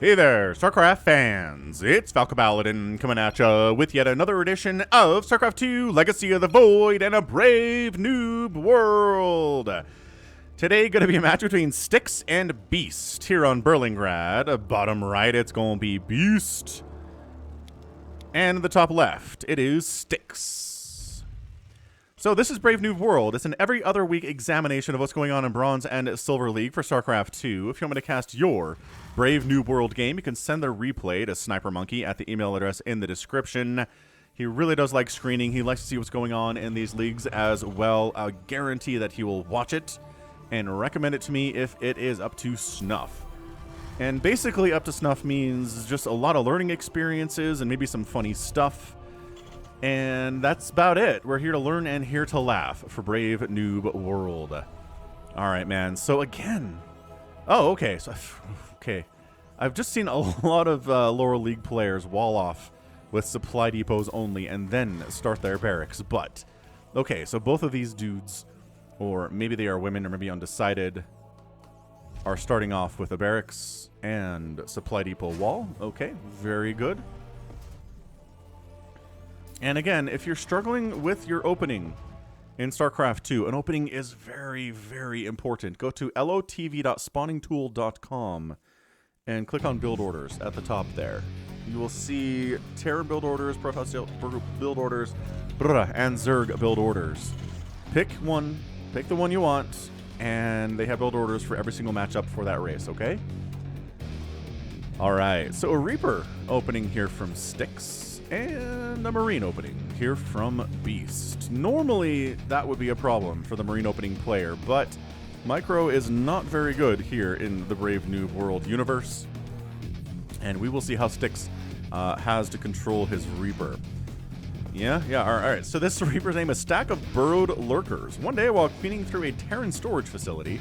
Hey there, StarCraft fans! It's Falcobaladin coming at ya with yet another edition of StarCraft 2 Legacy of the Void and a brave noob world! Today, gonna be a match between Styx and Beast here on Berlingrad. Bottom right, it's gonna be Beast. And the top left, it is Styx. So this is Brave Noob World. It's an every other week examination of what's going on in Bronze and Silver League for StarCraft 2. If you want me to cast your Brave Noob World game, you can send the replay to Snipermonkey at the email address in the description. He really does like screening. He likes to see what's going on in these leagues as well. I guarantee that he will watch it and recommend it to me if it is up to snuff. And basically up to snuff means just a lot of learning experiences and maybe some funny stuff. And that's about it. We're here to learn and here to laugh for Brave Noob World. All right, man. So again, okay. I've just seen a lot of lower league players wall off with supply depots only and then start their barracks. But okay, so both of these dudes, or maybe they are women or maybe undecided, are starting off with a barracks and supply depot wall. Okay, very good. And again, if you're struggling with your opening in StarCraft 2, an opening is very, very important. Go to lotv.spawningtool.com and click on build orders at the top there. You will see Terran build orders, Protoss build orders, and Zerg build orders. Pick one, pick the one you want, and they have build orders for every single matchup for that race, okay? All right, so a Reaper opening here from Styx. And a Marine opening here from Beast. Normally, that would be a problem for the Marine opening player, but Micro is not very good here in the Brave Noob World universe. And we will see how Styx has to control his Reaper. Yeah, all right. So this Reaper's name is Stack of Burrowed Lurkers. One day while cleaning through a Terran storage facility,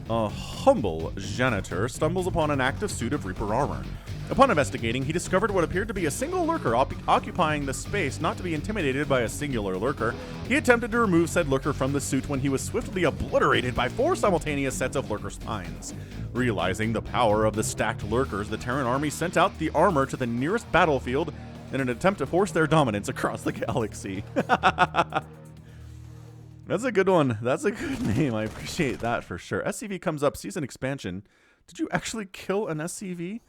a humble janitor stumbles upon an active suit of Reaper armor. Upon investigating, he discovered what appeared to be a single lurker occupying the space. Not to be intimidated by a singular lurker, he attempted to remove said lurker from the suit when he was swiftly obliterated by 4 simultaneous sets of lurker spines. Realizing the power of the stacked lurkers, the Terran army sent out the armor to the nearest battlefield in an attempt to force their dominance across the galaxy. That's a good one. That's a good name. I appreciate that for sure. SCV comes up, season expansion. Did you actually kill an SCV?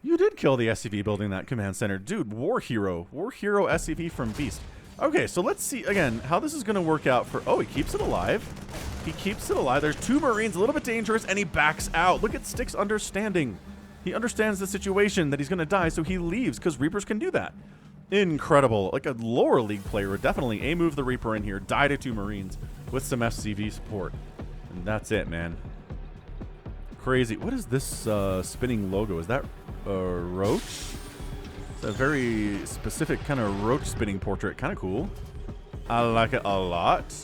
You did kill the SCV building that command center. Dude, War Hero SCV from Beast. Okay, so let's see, again, how this is going to work out for... Oh, he keeps it alive. He keeps it alive. There's 2 Marines, a little bit dangerous, and he backs out. Look at Styx understanding. He understands the situation that he's going to die, so he leaves, because Reapers can do that. Incredible. Like a lower league player would definitely A-move the Reaper in here, die to 2 Marines with some SCV support. And that's it, man. Crazy. What is this spinning logo? Is that a roach? It's a very specific kind of roach spinning portrait. Kind of cool. I like it a lot.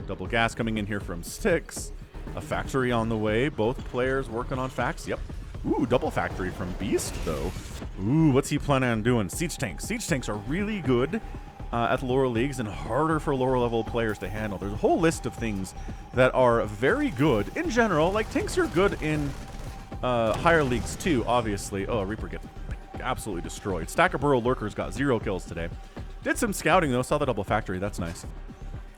Double gas coming in here from Styx. A factory on the way. Both players working on facts. Yep. Ooh, double factory from Beast, though. Ooh, what's he planning on doing? Siege tanks. Siege tanks are really good at the lower leagues and harder for lower level players to handle. There's a whole list of things that are very good in general. Like, tanks are good in higher leagues too, obviously. Oh, Reaper gets absolutely destroyed. Stack of Burrow Lurkers got 0 kills today. Did some scouting though, saw the double factory, that's nice.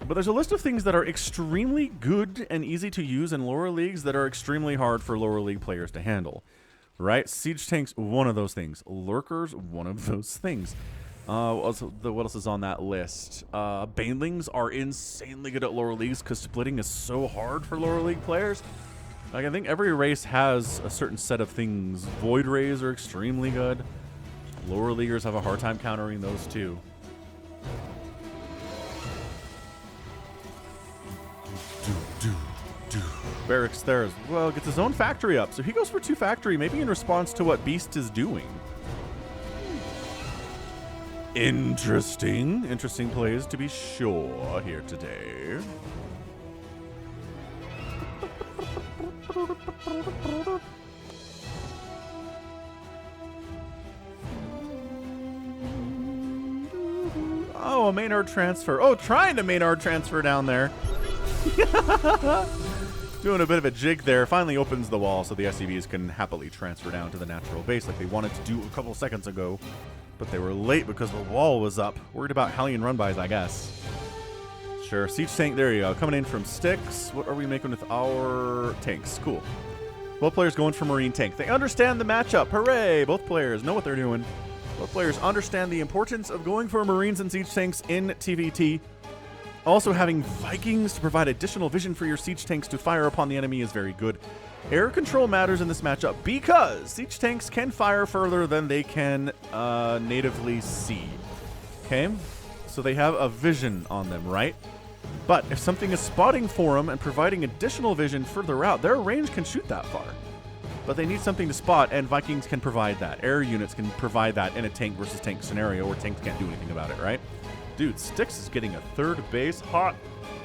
But there's a list of things that are extremely good and easy to use in lower leagues that are extremely hard for lower league players to handle. Right? Siege tanks, one of those things. Lurkers, one of those things. What else is on that list? Banelings are insanely good at lower leagues because splitting is so hard for lower league players. Like, I think every race has a certain set of things. Void Rays are extremely good. Lower leaguers have a hard time countering those too. Barracks there as well. Gets his own factory up. So he goes for 2 factory, maybe in response to what Beast is doing. Interesting plays to be sure here today. Oh, a Maynard transfer. Oh, trying to Maynard transfer down there. Doing a bit of a jig there. Finally opens the wall so the SCVs can happily transfer down to the natural base like they wanted to do a couple seconds ago. But they were late because the wall was up. Worried about Hellion run-bys, I guess. Sure. Siege tank, there you go. Coming in from Styx. What are we making with our tanks? Cool. Both players going for Marine tank. They understand the matchup. Hooray! Both players know what they're doing. Both players understand the importance of going for Marines and siege tanks in TVT. Also, having Vikings to provide additional vision for your siege tanks to fire upon the enemy is very good. Air control matters in this matchup because siege tanks can fire further than they can natively see. Okay? So they have a vision on them, right? But if something is spotting for them and providing additional vision further out, their range can shoot that far. But they need something to spot, and Vikings can provide that. Air units can provide that in a tank versus tank scenario where tanks can't do anything about it, right? Dude, Styx is getting a third base. Hot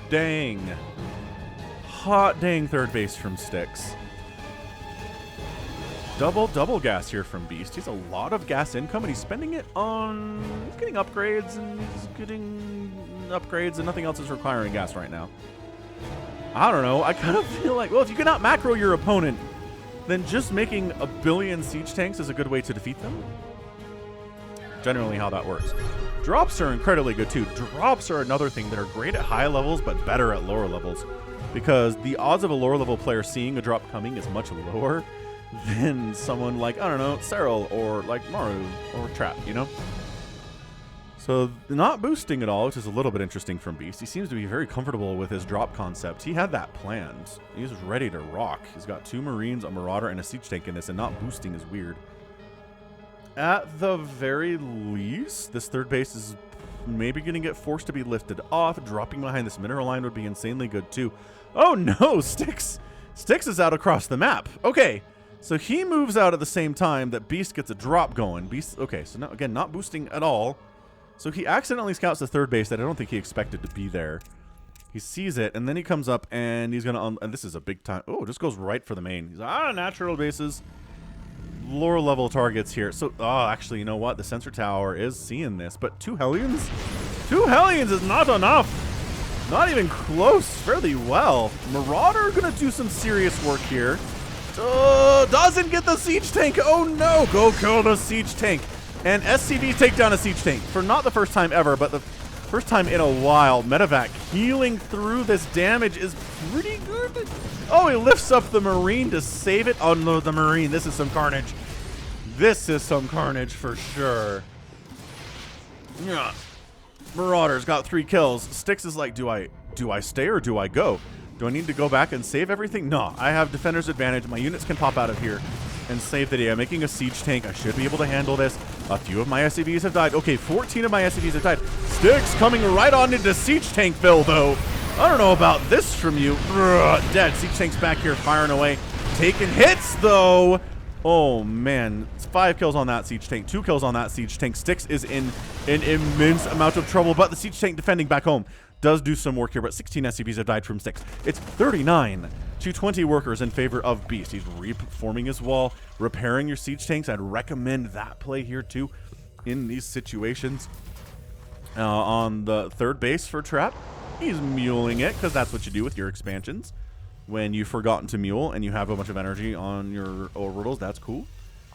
dang. Hot dang third base from Styx. Double gas here from Beast. He's a lot of gas income, and he's spending it on... He's getting upgrades, and nothing else is requiring gas right now. I don't know. I kind of feel like, well, if you cannot macro your opponent, then just making a billion siege tanks is a good way to defeat them. Generally how that works. Drops are incredibly good too. Drops are another thing that are great at high levels, but better at lower levels. Because the odds of a lower level player seeing a drop coming is much lower than someone like, I don't know, Cyril or like Maru or Trap, you know? So not boosting at all, which is a little bit interesting from Beast. He seems to be very comfortable with his drop concept. He had that planned. He's ready to rock. He's got 2 Marines, a Marauder, and a Siege Tank in this, and not boosting is weird. At the very least, this third base is maybe going to get forced to be lifted off. Dropping behind this mineral line would be insanely good too. Oh no, Styx! Styx is out across the map. Okay, so he moves out at the same time that Beast gets a drop going. Beast, okay, so now, again, not boosting at all. So he accidentally scouts the third base that I don't think he expected to be there. He sees it, and then he comes up, and he's going to... and this is a big time... Oh, just goes right for the main. He's like, natural bases. Lower level targets here. So, actually, you know what? The sensor tower is seeing this, but 2 Hellions? 2 Hellions is not enough. Not even close. Fairly well. Marauder going to do some serious work here. Doesn't get the siege tank. Oh, no. Go kill the siege tank. And SCVs take down a siege tank for not the first time ever, but the first time in a while. Medevac healing through this damage is pretty good. Oh, he lifts up the Marine to save it. Oh, no, the Marine. This is some carnage. This is some carnage for sure. Yeah. Marauder's got 3 kills. Styx is like, do I stay or do I go? Do I need to go back and save everything? No, I have defender's advantage. My units can pop out of here and save the day. I'm making a siege tank. I should be able to handle this. A few of my SCVs have died. Okay, 14 of my SCVs have died. Styx coming right on into siege tankville, though. I don't know about this from you. Dead. Siege tank's back here firing away. Taking hits, though. Oh, man. It's 5 kills on that siege tank. 2 kills on that siege tank. Styx is in an immense amount of trouble, but the siege tank defending back home does do some work here, but 16 SCVs have died from Styx. It's 39 to 20 workers in favor of Beast. He's reforming his wall, repairing your siege tanks. I'd recommend that play here too in these situations. On the third base for Trap, he's muling it because that's what you do with your expansions. When you've forgotten to mule and you have a bunch of energy on your orbitals, that's cool.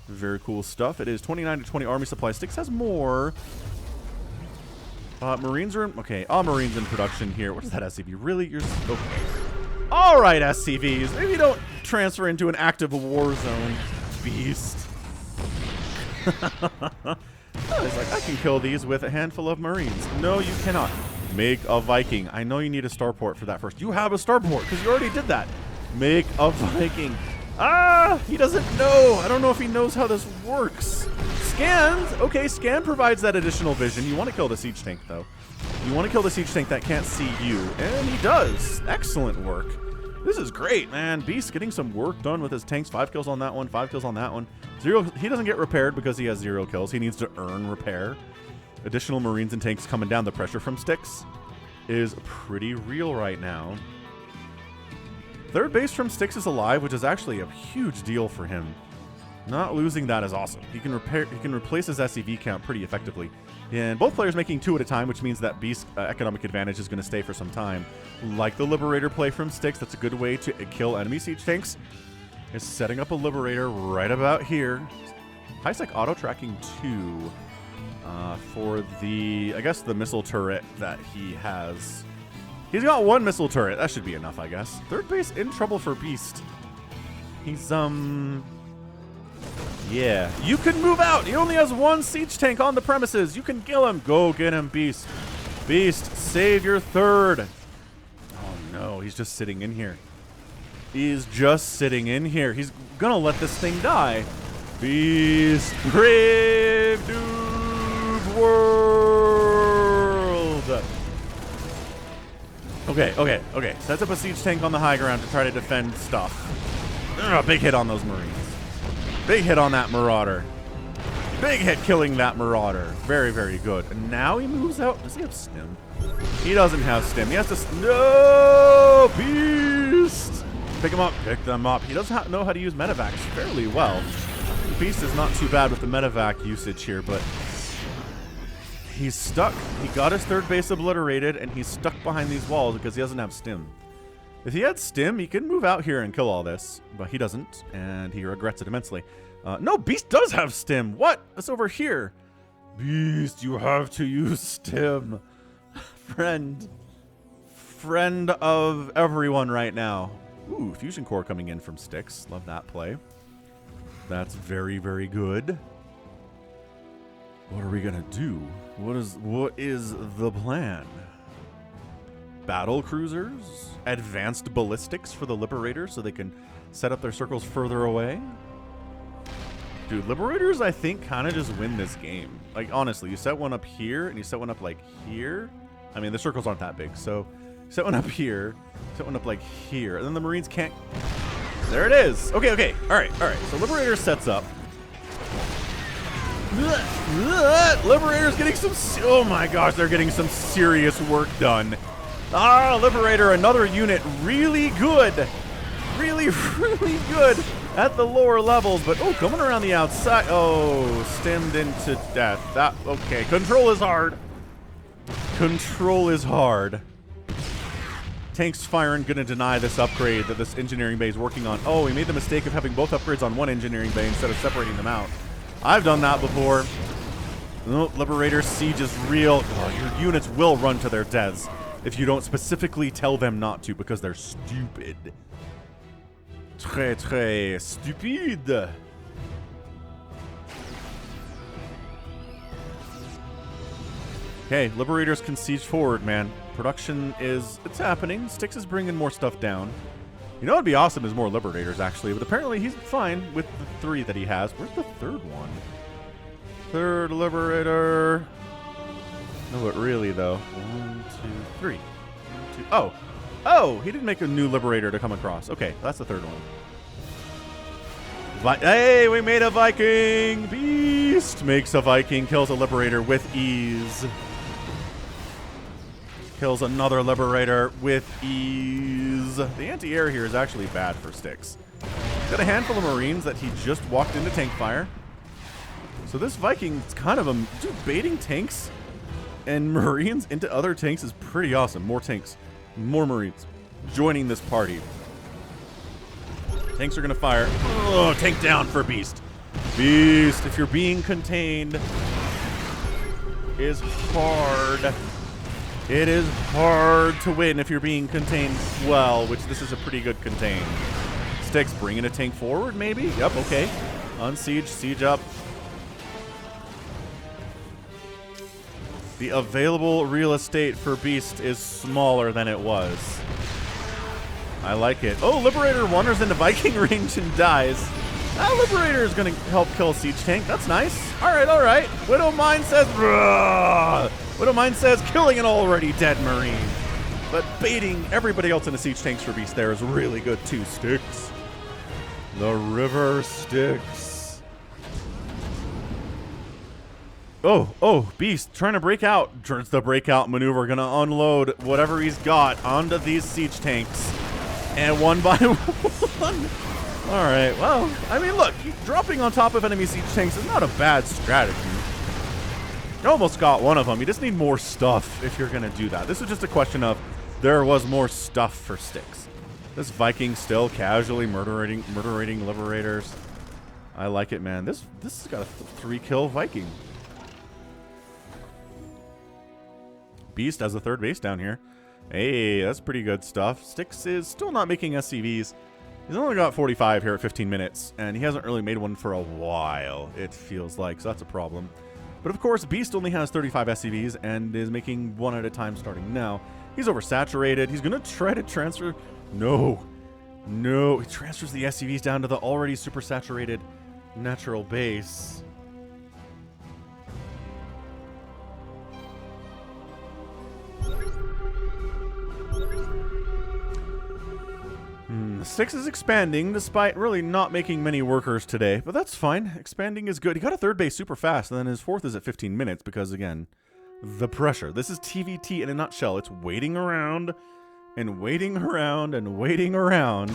Very cool stuff. It is 29 to 20 army supply. Styx has more. Marines are in, okay. All Marines in production here. What is that SCV? Really? You're okay. All right, SCVs. Maybe don't transfer into an active war zone, Beast. It's like, I can kill these with a handful of Marines. No, you cannot. Make a Viking. I know you need a starport for that first. You have a starport because you already did that. Make a Viking. He doesn't know. I don't know if he knows how this works. Scans. Okay, scan provides that additional vision. You want to kill the siege tank, though. You want to kill the siege tank that can't see you. And he does. Excellent work. This is great, man. Beast getting some work done with his tanks. 5 kills on that one. 5 kills on that one. 0. He doesn't get repaired because he has 0 kills. He needs to earn repair. Additional Marines and tanks coming down. The pressure from Styx is pretty real right now. Third base from Styx is alive, which is actually a huge deal for him. Not losing that is awesome. He can replace his SCV count pretty effectively. And both players making 2 at a time, which means that Beast's economic advantage is going to stay for some time. Like the Liberator play from Styx, that's a good way to kill enemy siege tanks. Is setting up a Liberator right about here. High-sec auto-tracking 2 for the, I guess, the missile turret that he has. He's got 1 missile turret. That should be enough, I guess. Third base in trouble for Beast. He's, yeah. You can move out. He only has 1 siege tank on the premises. You can kill him. Go get him, Beast. Beast, save your third. Oh, no. He's just sitting in here. He's just sitting in here. He's gonna let this thing die. Beast, brave Noob world. Okay. Sets up a siege tank on the high ground to try to defend stuff. Big hit on those Marines. Big hit on that Marauder. Big hit killing that Marauder. Very, very good. And now he moves out. Does he have stim? He doesn't have stim. He has to... No! Beast! Pick him up. Pick them up. He doesn't know how to use medevacs fairly well. Beast is not too bad with the medevac usage here, but... he's stuck. He got his third base obliterated, and he's stuck behind these walls because he doesn't have stim. If he had stim, he could move out here and kill all this, but he doesn't, and he regrets it immensely. No, Beast does have stim. What? That's over here. Beast, you have to use stim. Friend of everyone right now. Ooh, Fusion Core coming in from Styx. Love that play. That's very, very good. What are we gonna do? What is the plan? Battle cruisers? Advanced ballistics for the Liberator so they can set up their circles further away? Dude, Liberators, I think, kind of just win this game. Like, honestly, you set one up here, and you set one up, like, here. I mean, the circles aren't that big, so set one up here, set one up, like, here, and then the Marines can't... There it is! Okay, alright. So Liberator sets up. Liberator's getting some... Oh my gosh, they're getting some serious work done. Liberator, another unit, really good. Really good at the lower levels, but oh, coming around the outside. Oh, stemmed into death. Okay, control is hard. Control is hard. Tanks firing gonna deny this upgrade that this engineering bay is working on. Oh, he made the mistake of having both upgrades on one engineering bay instead of separating them out. I've done that before. Oh, Liberator siege is real. Oh, your units will run to their deaths if you don't specifically tell them not to because they're stupid. Très stupide. Okay, Liberators can siege forward, man. Production it's happening. Styx is bringing more stuff down. You know what'd be awesome is more Liberators, actually, but apparently he's fine with the 3 that he has. Where's the third one? Third Liberator. No, but really, though. 1, 2, 3. 1, 2. Oh, he didn't make a new Liberator to come across. Okay, that's the third one. Hey, we made a Viking! Beast makes a Viking, kills a Liberator with ease. Kills another Liberator with ease. The anti-air here is actually bad for Styx. Got a handful of Marines that he just walked into tank fire. So this Viking is kind of baiting tanks and Marines into other tanks is pretty awesome. More tanks, more Marines joining this party. Tanks are going to fire. Oh, tank down for Beast. Beast, if you're being contained, is hard. It is hard to win if you're being contained well, which this is a pretty good contain. Styx bringing a tank forward, maybe? Yep, okay. Unsiege, siege up. The available real estate for Beast is smaller than it was. I like it. Oh, Liberator wanders into Viking range and dies. Liberator is going to help kill a siege tank. That's nice. All right. Widow Mine says... Rah! Widow Mine says killing an already dead Marine. But baiting everybody else into siege tanks for Beast there is really good too. Styx. The river Styx. Oh, Beast trying to break out. It's the breakout maneuver. Going to unload whatever he's got onto these siege tanks. And one by one, Alright, well, I mean, look, dropping on top of enemy siege tanks is not a bad strategy. You almost got one of them. You just need more stuff if you're going to do that. This is just a question of there was more stuff for Styx. This Viking still casually murdering liberators. I like it, man. This has got a 3-kill Viking. Beast has a third base down here. Hey, that's pretty good stuff. Styx is still not making SCVs. He's only got 45 here at 15 minutes, and he hasn't really made one for a while, it feels like, so that's a problem. But of course, Beast only has 35 SCVs and is making one at a time starting now. He's oversaturated. He's going to try to transfer. No. No. He transfers the SCVs down to the already super saturated natural base. Styx is expanding despite really not making many workers today, but that's fine. Expanding is good. He got a third base super fast, and then his fourth is at 15 minutes because, again, the pressure. This is TVT in a nutshell. It's waiting around and waiting around and waiting around.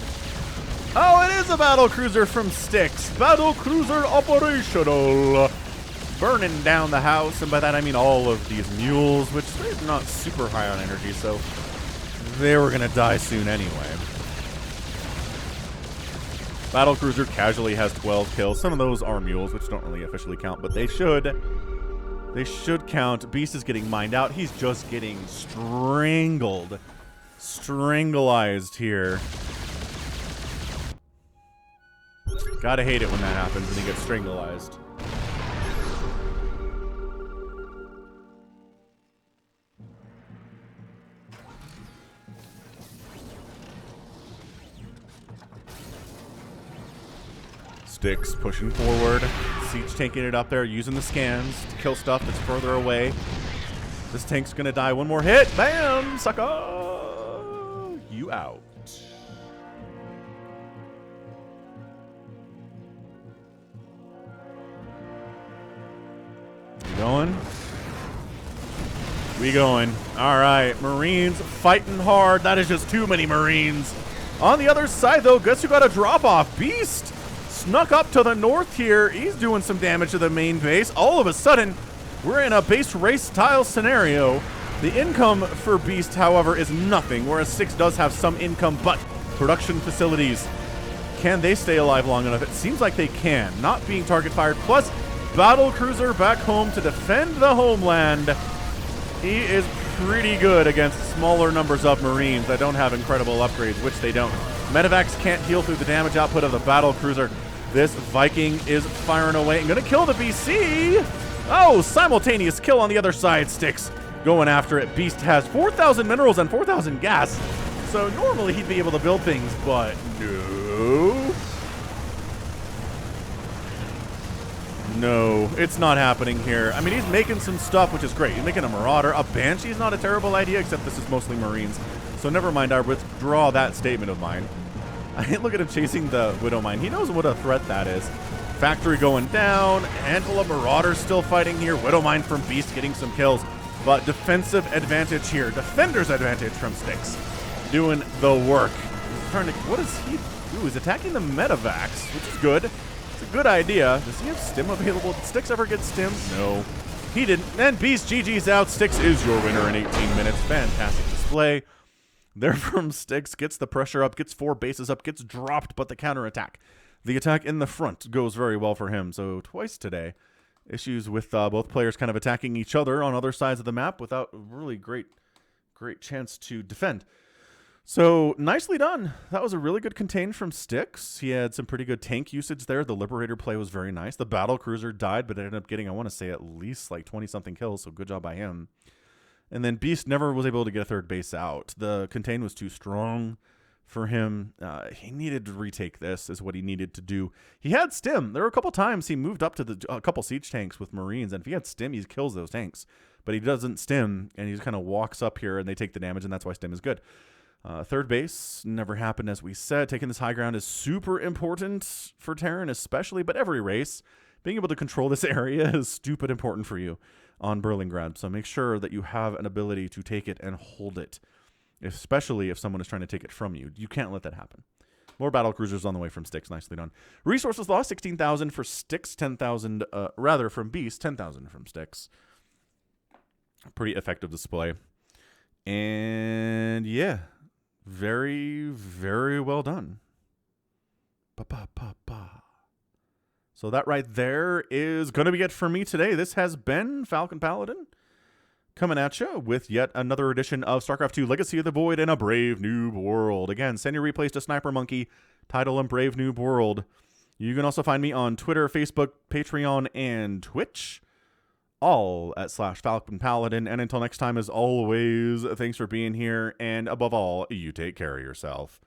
Oh, it is a battle cruiser from Styx. Battle cruiser operational. Burning down the house, and by that I mean all of these mules, which they're not super high on energy, so they were going to die soon anyway. Battlecruiser casually has 12 kills. Some of those are mules, which don't really officially count, but they should. They should count. Beast is getting mined out. He's just getting strangled. Strangleized here. Gotta hate it when that happens and he gets strangleized. Styx pushing forward, siege tanking it up there, using the scans to kill stuff that's further away. This tank's gonna die. One more hit. Bam! Sucker! You out. We going? We going. All right, Marines fighting hard. That is just too many Marines. On the other side, though, guess who got a drop-off? Beast snuck up to the north here. He's doing some damage to the main base. All of a sudden, we're in a base race style scenario. The income for Beast, however, is nothing, whereas Styx does have some income, but production facilities, can they stay alive long enough? It seems like they can. Not being target fired, plus battle cruiser back home to defend the homeland. He is pretty good against smaller numbers of Marines that don't have incredible upgrades, which they don't. Medevacs can't heal through the damage output of the battle cruiser. This Viking is firing away and going to kill the BC. Oh, simultaneous kill on the other side. Styx going after it. Beast has 4,000 minerals and 4,000 gas. So normally he'd be able to build things, but no. No, it's not happening here. I mean, he's making some stuff, which is great. He's making a Marauder. A Banshee is not a terrible idea, except this is mostly Marines. So never mind, I withdraw that statement of mine. Look at him chasing the Widow Mine. He knows what a threat that is. Factory going down. Handful of Marauders still fighting here. Widow Mine from Beast getting some kills. But defensive advantage here. Defender's advantage from Styx. Doing the work. Trying to, what is he? Ooh, he's attacking the Medevacs, which is good. It's a good idea. Does he have stim available? Did Styx ever get stim? No. He didn't. And Beast GG's out. Styx is your winner in 18 minutes. Fantastic display. There from Styx, gets the pressure up, gets 4 bases up, gets dropped, but the counterattack. The attack in the front goes very well for him. So twice today, issues with both players kind of attacking each other on other sides of the map without really great chance to defend. So nicely done. That was a really good contain from Styx. He had some pretty good tank usage there. The Liberator play was very nice. The battle cruiser died, but it ended up getting, I want to say, at least like 20-something kills, so good job by him. And then Beast never was able to get a third base out. The contain was too strong for him. He needed to retake this, is what he needed to do. He had stim. There were a couple times he moved up to a couple siege tanks with Marines, and if he had stim, he kills those tanks. But he doesn't stim, and he just kind of walks up here, and they take the damage, and that's why stim is good. Third base never happened, as we said. Taking this high ground is super important for Terran, especially, but every race. Being able to control this area is stupid important for you on Berlingrad. So make sure that you have an ability to take it and hold it, especially if someone is trying to take it from you. You can't let that happen. More battle cruisers on the way from Styx. Nicely done. Resources lost 16,000 for Styx, 10,000 rather from Beast, 10,000 from Styx. Pretty effective display. And yeah, very, very well done. Ba-ba-ba-ba. So that right there is going to be it for me today. This has been Falcon Paladin coming at you with yet another edition of StarCraft 2 Legacy of the Void in a Brave Noob World. Again, send your replays to Snipermonkey, title and Brave Noob World. You can also find me on Twitter, Facebook, Patreon, and Twitch, all at /Falcon Paladin. And until next time, as always, thanks for being here, and above all, you take care of yourself.